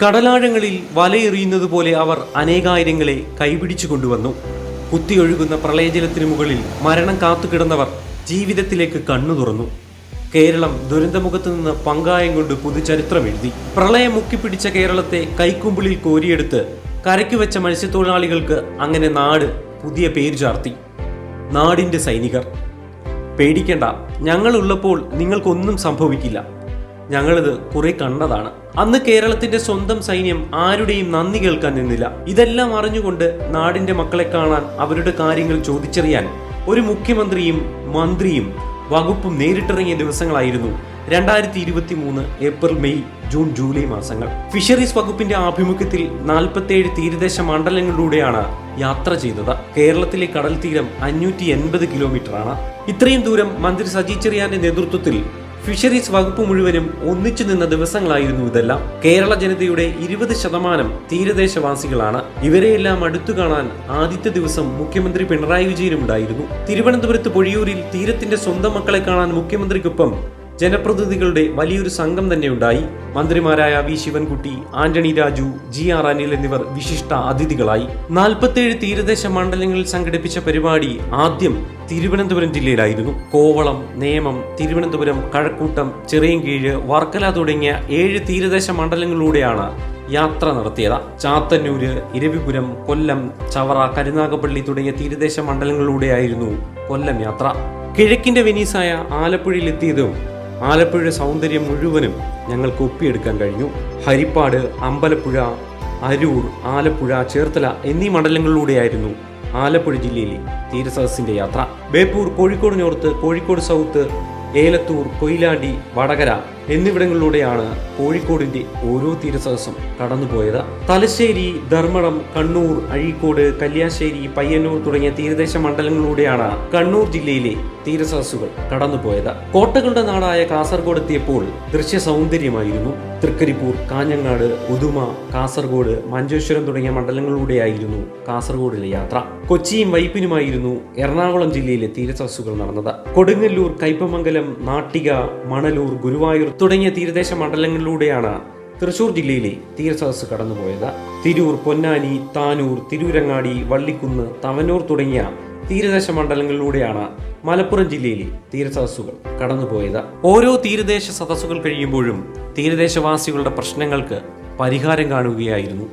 കടലാഴങ്ങളിൽ വലയെറിയുന്നത് പോലെ അവർ അനേകായിരങ്ങളെ കൈപിടിച്ചു കൊണ്ടുവന്നു. കുത്തിയൊഴുകുന്ന പ്രളയജലത്തിനു മുകളിൽ മരണം കാത്തുകിടന്നവർ ജീവിതത്തിലേക്ക് കണ്ണു തുറന്നു. കേരളം ദുരന്തമുഖത്ത് നിന്ന് പങ്കായം കൊണ്ട് പുതുചരിത്രം എഴുതി. പ്രളയം മുക്കിപ്പിടിച്ച കേരളത്തെ കൈക്കുമ്പിളിൽ കോരിയെടുത്ത് കരയ്ക്കു വെച്ച മത്സ്യത്തൊഴിലാളികൾക്ക് അങ്ങനെ നാട് പുതിയ പേര് ചാർത്തി. നാടിന്റെ സൈനികർ. പേടിക്കേണ്ട, ഞങ്ങളുള്ളപ്പോൾ നിങ്ങൾക്കൊന്നും സംഭവിക്കില്ല. ഞങ്ങളിത് കുറെ കണ്ടതാണ്. അന്ന് കേരളത്തിന്റെ സ്വന്തം സൈന്യം ആരുടെയും നന്ദി കേൾക്കാൻ നിന്നില്ല. ഇതെല്ലാം അറിഞ്ഞുകൊണ്ട് നാടിന്റെ മക്കളെ കാണാൻ, അവരുടെ കാര്യങ്ങൾ ചോദിച്ചറിയാൻ ഒരു മുഖ്യമന്ത്രിയും മന്ത്രിയും വകുപ്പും നേരിട്ടിറങ്ങിയ ദിവസങ്ങളായിരുന്നു 2023 ഏപ്രിൽ, മെയ്, ജൂൺ, ജൂലൈ മാസങ്ങൾ. ഫിഷറീസ് വകുപ്പിന്റെ ആഭിമുഖ്യത്തിൽ 47 തീരദേശ മണ്ഡലങ്ങളിലൂടെയാണ് യാത്ര ചെയ്തത്. കേരളത്തിലെ കടൽ തീരം 580 കിലോമീറ്റർ ആണ്. ഇത്രയും ദൂരം മന്ത്രി സജി ചെറിയാന്റെ നേതൃത്വത്തിൽ ഫിഷറീസ് വകുപ്പ് മുഴുവനും ഒന്നിച്ചു നിന്ന ദിവസങ്ങളായിരുന്നു ഇതെല്ലാം. കേരള ജനതയുടെ 20% തീരദേശവാസികളാണ്. ഇവരെയെല്ലാം അടുത്തു കാണാൻ ആദ്യത്തെ ദിവസം മുഖ്യമന്ത്രി പിണറായി വിജയനും ഉണ്ടായിരുന്നു. തിരുവനന്തപുരത്ത് പൊഴിയൂരിൽ തീരത്തിന്റെ സ്വന്തം മക്കളെ കാണാൻ മുഖ്യമന്ത്രിക്കൊപ്പം ജനപ്രതിനിധികളുടെ വലിയൊരു സംഘം തന്നെ ഉണ്ടായി. മന്ത്രിമാരായ വി ശിവൻകുട്ടി, ആന്റണി രാജു, GR അനിൽ എന്നിവർ വിശിഷ്ട അതിഥികളായി. 47 തീരദേശ മണ്ഡലങ്ങളിൽ സംഘടിപ്പിച്ച പരിപാടി ആദ്യം തിരുവനന്തപുരം ജില്ലയിലായിരുന്നു. കോവളം, നേമം, തിരുവനന്തപുരം, കഴക്കൂട്ടം, ചിറയൻകീഴ്, വർക്കല തുടങ്ങിയ 7 തീരദേശ മണ്ഡലങ്ങളിലൂടെയാണ് യാത്ര നടത്തിയത്. ചാത്തന്നൂര്, ഇരവിപുരം, കൊല്ലം, ചവറ, കരുനാഗപ്പള്ളി തുടങ്ങിയ തീരദേശ മണ്ഡലങ്ങളിലൂടെയായിരുന്നു കൊല്ലം യാത്ര. കിഴക്കിന്റെ വെനീസായ ആലപ്പുഴയിലെത്തിയതും ആലപ്പുഴയുടെ സൗന്ദര്യം മുഴുവനും ഞങ്ങൾക്ക് ഒപ്പിയെടുക്കാൻ കഴിഞ്ഞു. ഹരിപ്പാട്, അമ്പലപ്പുഴ, അരൂർ, ആലപ്പുഴ, ചേർത്തല എന്നീ മണ്ഡലങ്ങളിലൂടെയായിരുന്നു ആലപ്പുഴ ജില്ലയിലെ തീരസദസ്സിന്റെ യാത്ര. ബേപ്പൂർ, കോഴിക്കോട് നോർത്ത്, കോഴിക്കോട് സൗത്ത്, ഏലത്തൂർ, കൊയിലാണ്ടി, വടകര എന്നിവിടങ്ങളിലൂടെയാണ് കോഴിക്കോടിന്റെ ഓരോ തീരസദസ്സും കടന്നുപോയത്. തലശ്ശേരി, ധർമ്മടം, കണ്ണൂർ, അഴീക്കോട്, കല്യാശ്ശേരി, പയ്യന്നൂർ തുടങ്ങിയ തീരദേശ മണ്ഡലങ്ങളിലൂടെയാണ് കണ്ണൂർ ജില്ലയിലെ തീരസദസ്സുകൾ കടന്നുപോയത്. കോട്ടകളുടെ നാടായ കാസർഗോഡ് എത്തിയപ്പോൾ ദൃശ്യ സൗന്ദര്യമായിരുന്നു. തൃക്കരിപ്പൂർ, കാഞ്ഞങ്ങാട്, ഉദുമ, കാസർഗോഡ്, മഞ്ചേശ്വരം തുടങ്ങിയ മണ്ഡലങ്ങളിലൂടെയായിരുന്നു കാസർഗോഡിലെ യാത്ര. കൊച്ചിയും വൈപ്പിനുമായിരുന്നു എറണാകുളം ജില്ലയിലെ തീരസദസ്സുകൾ നടന്നത്. കൊടുങ്ങല്ലൂർ, കയ്പമംഗലം, നാട്ടിക, മണലൂർ, ഗുരുവായൂർ തുടങ്ങിയ തീരദേശ മണ്ഡലങ്ങളിലൂടെയാണ് തൃശൂർ ജില്ലയിലെ തീരസദസ്സ് കടന്നുപോയത്. തിരൂർ, പൊന്നാനി, താനൂർ, തിരൂരങ്ങാടി, വള്ളിക്കുന്ന്, തവനൂർ തുടങ്ങിയ തീരദേശ മണ്ഡലങ്ങളിലൂടെയാണ് മലപ്പുറം ജില്ലയിലെ തീരസദസ്സുകൾ കടന്നുപോയത്. ഓരോ തീരദേശ സദസ്സുകൾ കഴിയുമ്പോഴും തീരദേശവാസികളുടെ പ്രശ്നങ്ങൾക്ക് പരിഹാരം കാണുകയായിരുന്നു